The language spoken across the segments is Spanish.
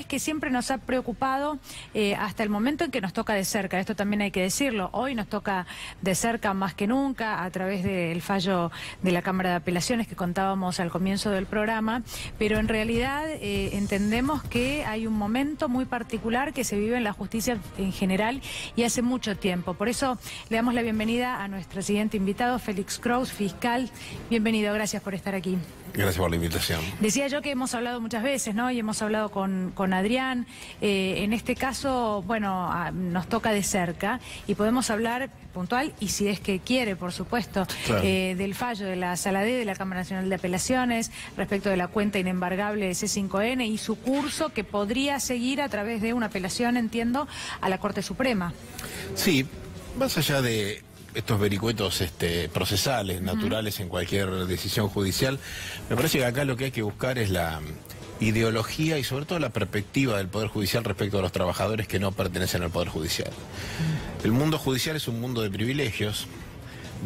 es que siempre nos ha preocupado hasta el momento en que nos toca de cerca. Esto también hay que decirlo. Hoy nos toca de cerca más que nunca a través del fallo de la Cámara de Apelaciones que contábamos al comienzo del programa, pero en realidad entendemos que hay un momento muy particular que se vive en la justicia en general y hace mucho tiempo. Por eso le damos la bienvenida a nuestro siguiente invitado, Félix Kraus, fiscal. Bienvenido, gracias por estar aquí. Gracias por la invitación. Decía yo que hemos hablado muchas veces, ¿no? Y hemos hablado con Adrián. En este caso, bueno, nos toca de cerca y podemos hablar puntual, y si es que quiere, por supuesto, claro, del fallo de la Sala D de la Cámara Nacional de Apelaciones respecto de la cuenta inembargable de C5N y su curso que podría seguir a través de una apelación, entiendo, a la Corte Suprema. Sí, más allá de estos vericuetos procesales, naturales en cualquier decisión judicial, me parece que acá lo que hay que buscar es la ideología y sobre todo la perspectiva del Poder Judicial respecto a los trabajadores que no pertenecen al Poder Judicial. El mundo judicial es un mundo de privilegios,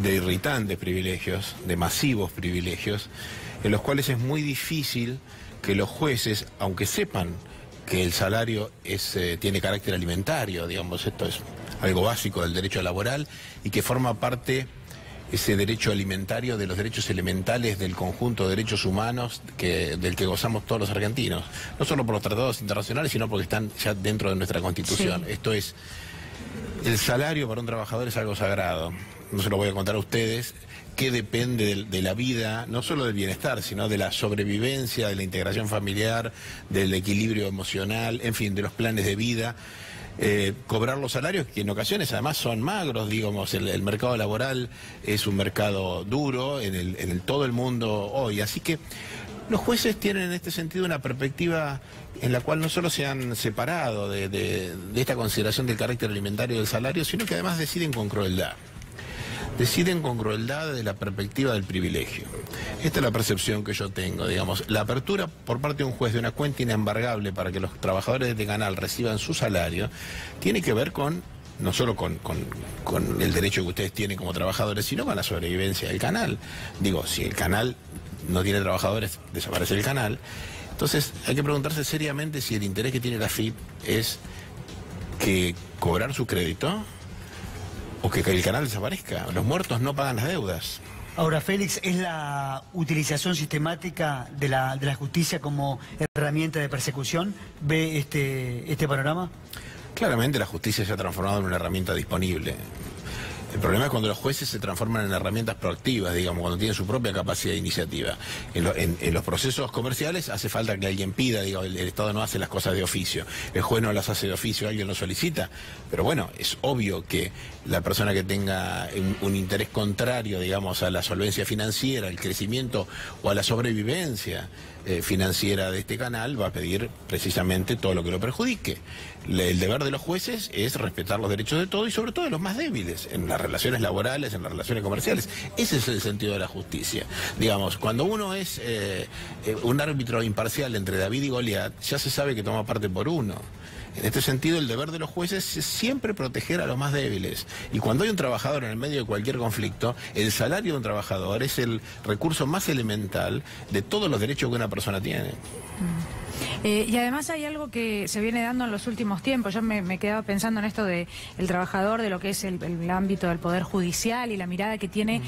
de irritantes privilegios, de masivos privilegios, en los cuales es muy difícil que los jueces, aunque sepan que el salario tiene carácter alimentario, digamos, esto es algo básico del derecho laboral y que forma parte ese derecho alimentario de los derechos elementales del conjunto de derechos humanos del que gozamos todos los argentinos, no solo por los tratados internacionales, sino porque están ya dentro de nuestra Constitución. Sí. Esto es, el salario para un trabajador es algo sagrado, no se lo voy a contar a ustedes, que depende de la vida, no solo del bienestar, sino de la sobrevivencia, de la integración familiar, del equilibrio emocional, en fin, de los planes de vida. Cobrar los salarios que en ocasiones además son magros, digamos, el mercado laboral es un mercado duro en todo el mundo hoy, así que los jueces tienen en este sentido una perspectiva en la cual no solo se han separado de esta consideración del carácter alimentario del salario, sino que además deciden con crueldad. Deciden con crueldad desde la perspectiva del privilegio. Esta es la percepción que yo tengo, digamos. La apertura por parte de un juez de una cuenta inembargable para que los trabajadores de este canal reciban su salario tiene que ver con, no solo con el derecho que ustedes tienen como trabajadores, sino con la sobrevivencia del canal. Digo, si el canal no tiene trabajadores, desaparece el canal. Entonces hay que preguntarse seriamente si el interés que tiene la AFIP es que cobrar su crédito o que el canal desaparezca. Los muertos no pagan las deudas. Ahora, Félix, ¿es la utilización sistemática de la justicia como herramienta de persecución? ¿Ve este panorama? Claramente la justicia se ha transformado en una herramienta disponible. El problema es cuando los jueces se transforman en herramientas proactivas, digamos, cuando tienen su propia capacidad de iniciativa. En los procesos comerciales hace falta que alguien pida, digo, el Estado no hace las cosas de oficio, el juez no las hace de oficio, alguien lo solicita, pero bueno, es obvio que la persona que tenga un interés contrario, digamos, a la solvencia financiera, al crecimiento o a la sobrevivencia financiera de este canal va a pedir precisamente todo lo que lo perjudique. El deber de los jueces es respetar los derechos de todos y sobre todo de los más débiles, en las relaciones laborales, en las relaciones comerciales. Ese es el sentido de la justicia. Digamos, cuando uno es un árbitro imparcial entre David y Goliat, ya se sabe que toma parte por uno. En este sentido, el deber de los jueces es siempre proteger a los más débiles. Y cuando hay un trabajador en el medio de cualquier conflicto, el salario de un trabajador es el recurso más elemental de todos los derechos que una persona tiene. Y además hay algo que se viene dando en los últimos tiempos. Yo me quedaba pensando en esto de el trabajador, de lo que es el ámbito del Poder Judicial y la mirada que tiene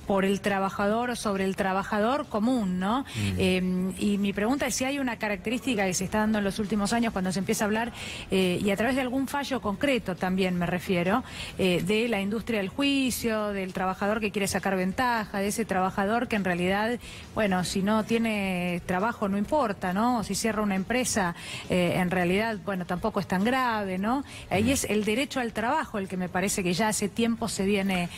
por el trabajador o sobre el trabajador común, ¿no? Y mi pregunta es si hay una característica que se está dando en los últimos años cuando se empieza a hablar, y a través de algún fallo concreto también me refiero, de la industria del juicio, del trabajador que quiere sacar ventaja, de ese trabajador que en realidad, bueno, si no tiene trabajo no importa, ¿no? O si cierra una empresa, en realidad, bueno, tampoco es tan grave, ¿no? Ahí es el derecho al trabajo el que me parece que ya hace tiempo se viene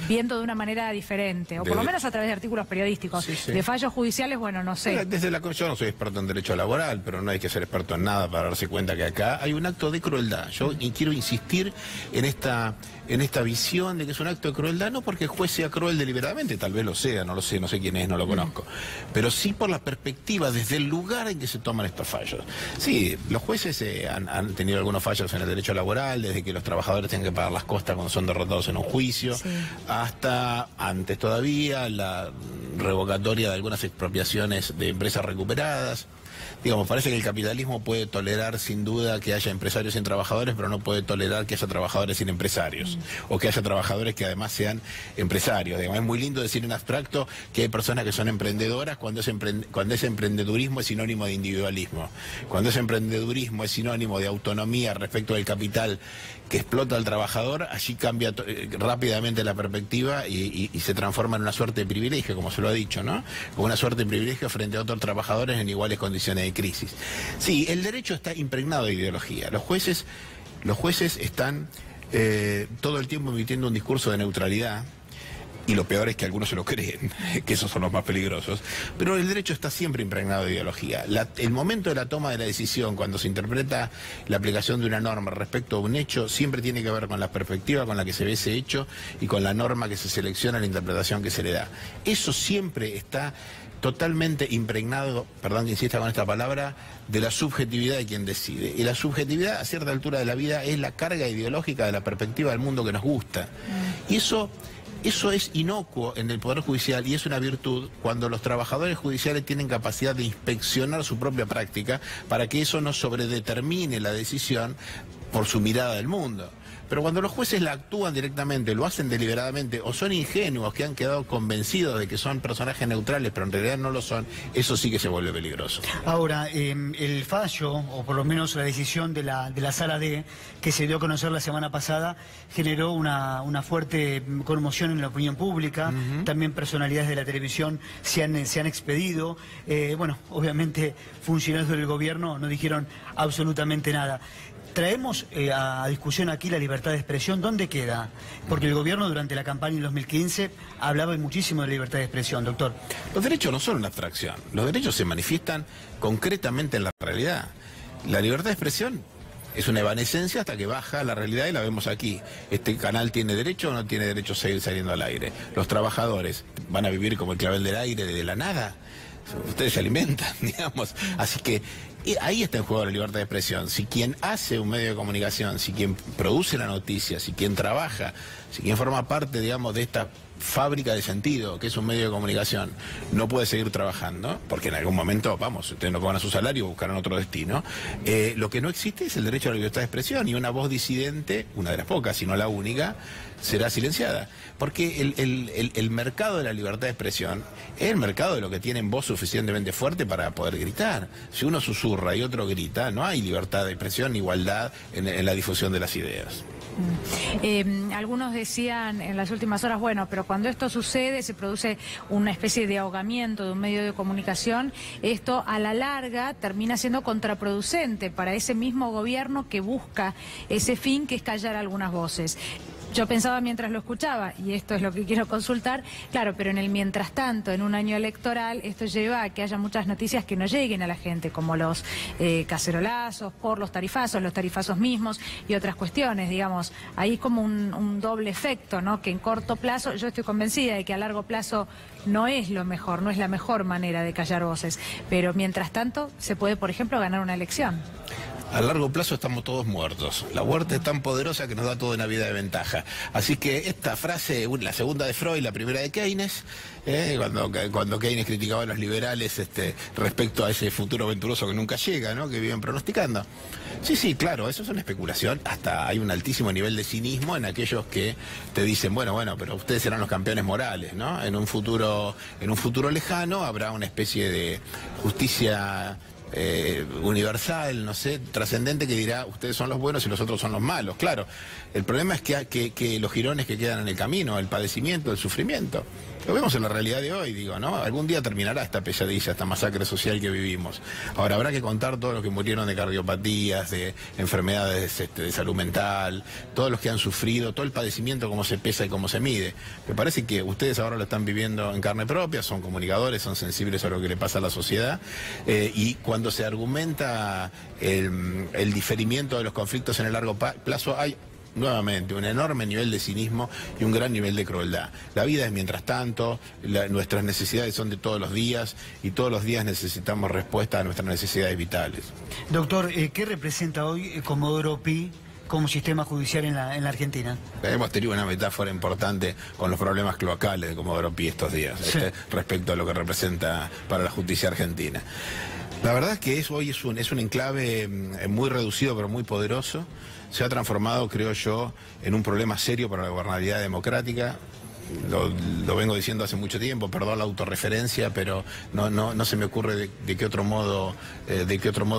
viendo de una manera diferente, o por lo menos a través de artículos periodísticos. Sí. De fallos judiciales, bueno, no sé. Yo no soy experto en derecho laboral, pero no hay que ser experto en nada para darse cuenta que acá hay un acto de crueldad. Yo quiero insistir en esta visión de que es un acto de crueldad, no porque el juez sea cruel deliberadamente, tal vez lo sea, no lo sé, no sé quién es, no lo conozco, pero sí por la perspectiva desde el lugar en que se toman estos fallos. Sí, los jueces han tenido algunos fallos en el derecho laboral, desde que los trabajadores tienen que pagar las costas cuando son derrotados en un juicio, hasta antes todavía la revocatoria de algunas expropiaciones de empresas recuperadas. Digamos, parece que el capitalismo puede tolerar sin duda que haya empresarios sin trabajadores, pero no puede tolerar que haya trabajadores sin empresarios, o que haya trabajadores que además sean empresarios. Digamos, es muy lindo decir en abstracto que hay personas que son emprendedoras cuando ese emprendedurismo es sinónimo de individualismo, cuando ese emprendedurismo es sinónimo de autonomía respecto del capital que explota al trabajador. Allí cambia rápidamente la perspectiva y se transforma en una suerte de privilegio, como se lo ha dicho, ¿no? Como una suerte de privilegio frente a otros trabajadores en iguales condiciones de crisis. Sí, el derecho está impregnado de ideología. Los jueces están todo el tiempo emitiendo un discurso de neutralidad. Y lo peor es que algunos se lo creen, que esos son los más peligrosos. Pero el derecho está siempre impregnado de ideología. El momento de la toma de la decisión, cuando se interpreta la aplicación de una norma respecto a un hecho, siempre tiene que ver con la perspectiva con la que se ve ese hecho y con la norma que se selecciona, la interpretación que se le da. Eso siempre está totalmente impregnado, perdón que insista con esta palabra, de la subjetividad de quien decide. Y la subjetividad, a cierta altura de la vida, es la carga ideológica de la perspectiva del mundo que nos gusta. Y eso es inocuo en el Poder Judicial y es una virtud cuando los trabajadores judiciales tienen capacidad de inspeccionar su propia práctica para que eso no sobredetermine la decisión por su mirada del mundo. Pero cuando los jueces la actúan directamente, lo hacen deliberadamente, o son ingenuos que han quedado convencidos de que son personajes neutrales, pero en realidad no lo son, eso sí que se vuelve peligroso. Ahora, el fallo, o por lo menos la decisión de la Sala D, que se dio a conocer la semana pasada, generó una fuerte conmoción en la opinión pública. También personalidades de la televisión se han expedido. Bueno, obviamente funcionarios del gobierno no dijeron absolutamente nada. Traemos a discusión aquí la libertad de expresión. ¿Dónde queda? Porque el gobierno durante la campaña en 2015 hablaba muchísimo de libertad de expresión, doctor. Los derechos no son una abstracción. Los derechos se manifiestan concretamente en la realidad. La libertad de expresión es una evanescencia hasta que baja la realidad y la vemos aquí. ¿Este canal tiene derecho o no tiene derecho a seguir saliendo al aire? ¿Los trabajadores van a vivir como el clavel del aire de la nada? Ustedes se alimentan, digamos. Así que ahí está en juego la libertad de expresión. Si quien hace un medio de comunicación, si quien produce la noticia, si quien trabaja, si quien forma parte, digamos, de esta fábrica de sentido, que es un medio de comunicación, no puede seguir trabajando, porque en algún momento, vamos, ustedes no cobran su salario, buscarán otro destino, lo que no existe es el derecho a la libertad de expresión, y una voz disidente, una de las pocas, si no la única, será silenciada. Porque el mercado de la libertad de expresión es el mercado de lo que tienen voz suficientemente fuerte para poder gritar. Si uno susurra y otro grita, no hay libertad de expresión ni igualdad en la difusión de las ideas. Algunos decían en las últimas horas, bueno, pero cuando esto sucede se produce una especie de ahogamiento de un medio de comunicación. Esto a la larga termina siendo contraproducente para ese mismo gobierno que busca ese fin, que es callar algunas voces. Yo pensaba mientras lo escuchaba, y esto es lo que quiero consultar, claro, pero en el mientras tanto, en un año electoral, esto lleva a que haya muchas noticias que no lleguen a la gente, como los cacerolazos, por los tarifazos mismos y otras cuestiones, digamos. Ahí como un doble efecto, ¿no? Que en corto plazo, yo estoy convencida de que a largo plazo no es lo mejor, no es la mejor manera de callar voces, pero mientras tanto se puede, por ejemplo, ganar una elección. A largo plazo estamos todos muertos. La muerte es tan poderosa que nos da toda una vida de ventaja. Así que esta frase, la segunda de Freud, la primera de Keynes, cuando Keynes criticaba a los liberales respecto a ese futuro venturoso que nunca llega, ¿no? Que viven pronosticando. Sí, claro, eso es una especulación. Hasta hay un altísimo nivel de cinismo en aquellos que te dicen, bueno, pero ustedes serán los campeones morales, ¿no? En un futuro lejano habrá una especie de justicia universal, no sé, trascendente, que dirá ustedes son los buenos y los otros son los malos. Claro, el problema es que los jirones que quedan en el camino, el padecimiento, el sufrimiento, lo vemos en la realidad de hoy, digo, ¿no? Algún día terminará esta pesadilla, esta masacre social que vivimos. Ahora habrá que contar todos los que murieron de cardiopatías, de enfermedades de salud mental, todos los que han sufrido, todo el padecimiento, cómo se pesa y cómo se mide. Me parece que ustedes ahora lo están viviendo en carne propia, son comunicadores, son sensibles a lo que le pasa a la sociedad, y cuando se argumenta el diferimiento de los conflictos en el largo plazo, hay nuevamente un enorme nivel de cinismo y un gran nivel de crueldad. La vida es mientras tanto, nuestras necesidades son de todos los días y todos los días necesitamos respuesta a nuestras necesidades vitales. Doctor, ¿qué representa hoy Comodoro Pi como sistema judicial en la Argentina? Hemos tenido una metáfora importante con los problemas cloacales de Comodoro Pi estos días, sí, respecto a lo que representa para la justicia argentina. La verdad es que hoy es un enclave muy reducido pero muy poderoso. Se ha transformado, creo yo, en un problema serio para la gobernabilidad democrática. Lo vengo diciendo hace mucho tiempo, perdón la autorreferencia, pero no se me ocurre de qué otro modo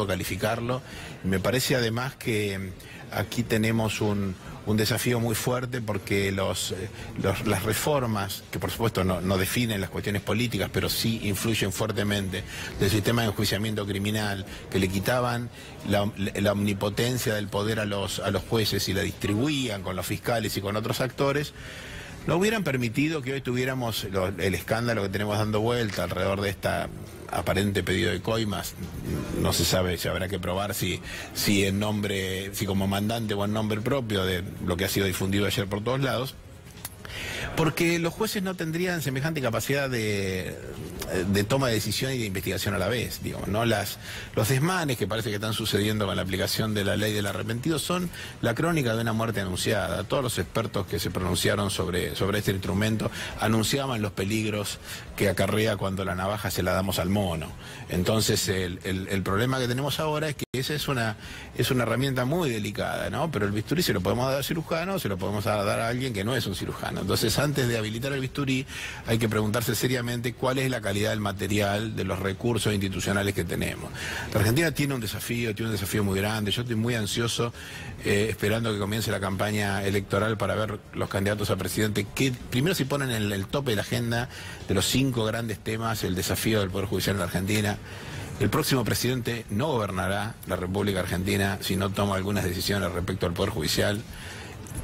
calificarlo. Me parece además que aquí tenemos un desafío muy fuerte porque las reformas, que por supuesto no definen las cuestiones políticas, pero sí influyen fuertemente del sistema de enjuiciamiento criminal, que le quitaban la omnipotencia del poder a los jueces y la distribuían con los fiscales y con otros actores, no hubieran permitido que hoy tuviéramos el escándalo que tenemos dando vuelta alrededor de esta aparente pedido de coimas. No se sabe, se habrá que probar si como mandante o en nombre propio de lo que ha sido difundido ayer por todos lados. Porque los jueces no tendrían semejante capacidad de toma de decisión y de investigación a la vez, digamos, ¿no? Los desmanes que parece que están sucediendo con la aplicación de la ley del arrepentido son la crónica de una muerte anunciada. Todos los expertos que se pronunciaron sobre este instrumento anunciaban los peligros que acarrea cuando la navaja se la damos al mono. Entonces el problema que tenemos ahora es que esa es una herramienta muy delicada, ¿no? Pero el bisturí se lo podemos dar al cirujano, se lo podemos dar a alguien que no es un cirujano. Entonces, antes de habilitar el bisturí, hay que preguntarse seriamente cuál es la calidad del material, de los recursos institucionales que tenemos. La Argentina tiene un desafío muy grande. Yo estoy muy ansioso, esperando que comience la campaña electoral para ver los candidatos a presidente que primero se ponen en el tope de la agenda de los 5 grandes temas, el desafío del Poder Judicial en la Argentina. El próximo presidente no gobernará la República Argentina si no toma algunas decisiones respecto al Poder Judicial.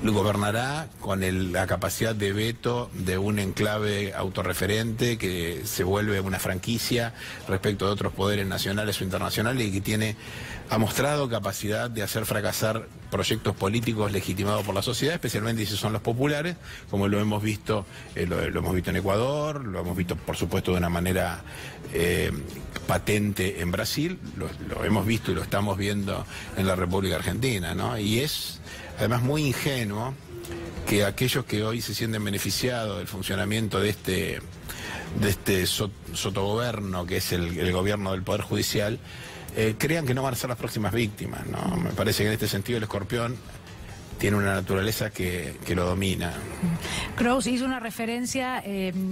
Gobernará con la capacidad de veto de un enclave autorreferente que se vuelve una franquicia respecto de otros poderes nacionales o internacionales y que ha mostrado capacidad de hacer fracasar proyectos políticos legitimados por la sociedad, especialmente si son los populares, como lo hemos visto, lo hemos visto en Ecuador, lo hemos visto por supuesto de una manera patente en Brasil, lo hemos visto y lo estamos viendo en la República Argentina, ¿no? Y es además muy ingenuo que aquellos que hoy se sienten beneficiados del funcionamiento de este sotogobierno, que es el gobierno del Poder Judicial, crean que no van a ser las próximas víctimas, ¿no? Me parece que en este sentido el escorpión tiene una naturaleza que lo domina. Kraus hizo una referencia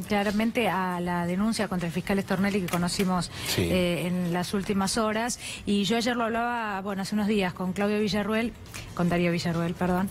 claramente a la denuncia contra el fiscal Stornelli que conocimos en las últimas horas, y yo ayer lo hablaba, hace unos días con Darío Villarruel, perdón,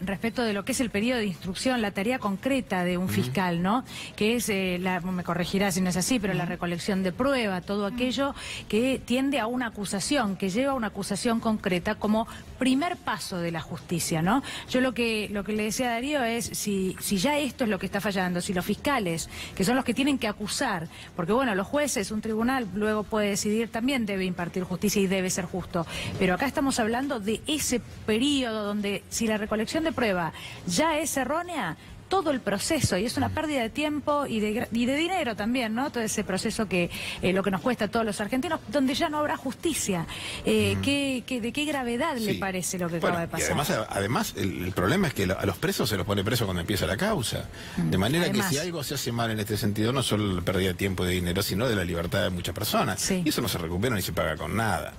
respecto de lo que es el periodo de instrucción, la tarea concreta de un fiscal, ¿no? Que es, me corregirá si no es así, pero la recolección de prueba, todo aquello que tiende a una acusación, que lleva a una acusación concreta como primer paso de la justicia, ¿no? Yo lo que le decía a Darío es, si ya esto es lo que está fallando, si los fiscales, que son los que tienen que acusar, porque los jueces, un tribunal luego puede decidir, también debe impartir justicia y debe ser justo, pero acá estamos hablando de ese periodo donde si la recolección de prueba ya es errónea, todo el proceso, y es una pérdida de tiempo y de dinero también, ¿no? Todo ese proceso que lo que nos cuesta a todos los argentinos, donde ya no habrá justicia. ¿De qué gravedad le parece lo que acaba de pasar? Y además el problema es que a los presos se los pone preso cuando empieza la causa. De manera que si algo se hace mal en este sentido, no solo la pérdida de tiempo y de dinero, sino de la libertad de muchas personas. Y eso no se recupera ni se paga con nada.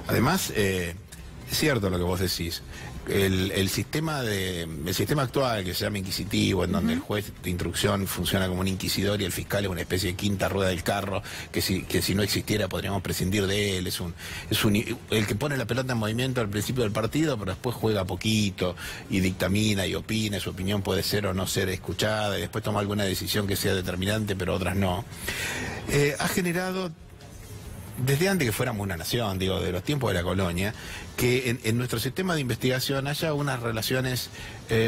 Además, es cierto lo que vos decís. El sistema actual, que se llama inquisitivo, en donde el juez de instrucción funciona como un inquisidor y el fiscal es una especie de quinta rueda del carro, que si no existiera podríamos prescindir de él, es el que pone la pelota en movimiento al principio del partido, pero después juega poquito y dictamina y opina, su opinión puede ser o no ser escuchada y después toma alguna decisión que sea determinante, pero otras no. Ha generado, desde antes que fuéramos una nación, de los tiempos de la colonia, que en nuestro sistema de investigación haya unas relaciones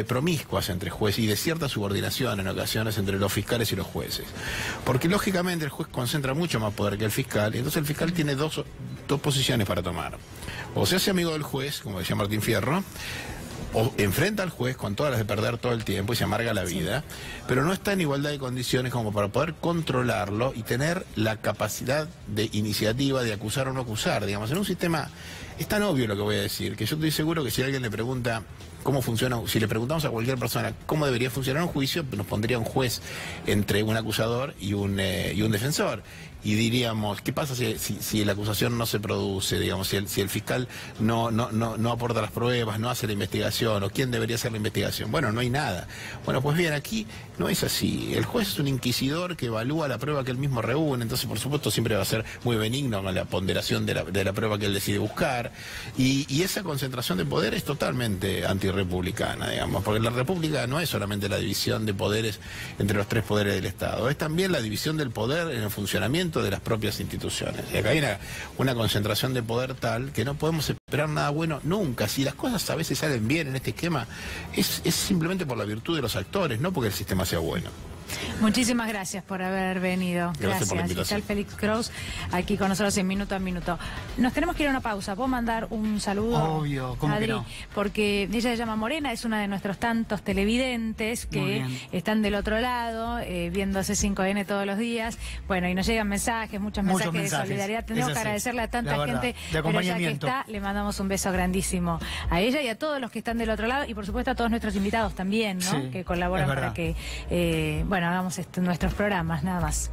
promiscuas entre jueces y de cierta subordinación en ocasiones entre los fiscales y los jueces. Porque lógicamente el juez concentra mucho más poder que el fiscal, y entonces el fiscal tiene dos posiciones para tomar. O se hace amigo del juez, como decía Martín Fierro, o enfrenta al juez con todas las de perder todo el tiempo y se amarga la vida, pero no está en igualdad de condiciones como para poder controlarlo y tener la capacidad de iniciativa de acusar o no acusar. Digamos, en un sistema, es tan obvio lo que voy a decir, que yo estoy seguro que si alguien le pregunta cómo funciona, si le preguntamos a cualquier persona cómo debería funcionar un juicio, nos pondría un juez entre un acusador y un defensor. Y diríamos, ¿qué pasa si la acusación no se produce? Digamos, si el fiscal no aporta las pruebas, no hace la investigación, o quién debería hacer la investigación. Bueno, no hay nada. Bueno, pues bien, aquí no es así. El juez es un inquisidor que evalúa la prueba que él mismo reúne, entonces por supuesto siempre va a ser muy benigno con la ponderación de la prueba que él decide buscar. Y esa concentración de poder es totalmente antirrepublicana, digamos, porque la república no es solamente la división de poderes entre los tres poderes del Estado, es también la división del poder en el funcionamiento de las propias instituciones. Y acá hay una concentración de poder tal que no podemos esperar nada bueno nunca. Si las cosas a veces salen bien en este esquema, es simplemente por la virtud de los actores, no porque el sistema sea bueno. Muchísimas gracias por haber venido. Gracias por la invitación. Fiscal Félix Cross, aquí con nosotros en Minuto a Minuto. Nos tenemos que ir a una pausa. ¿Puedo mandar un saludo? Obvio, ¿cómo Adri? que no? Porque ella se llama Morena, es una de nuestros tantos televidentes que están del otro lado, viendo C5N todos los días. Bueno, y nos llegan mensajes, muchos mensajes de solidaridad. Tenemos que agradecerle a tanta gente, pero ya que está, le mandamos un beso grandísimo a ella y a todos los que están del otro lado, y por supuesto a todos nuestros invitados también, ¿no? Sí, que colaboran para que, hagamos nuestros programas, nada más.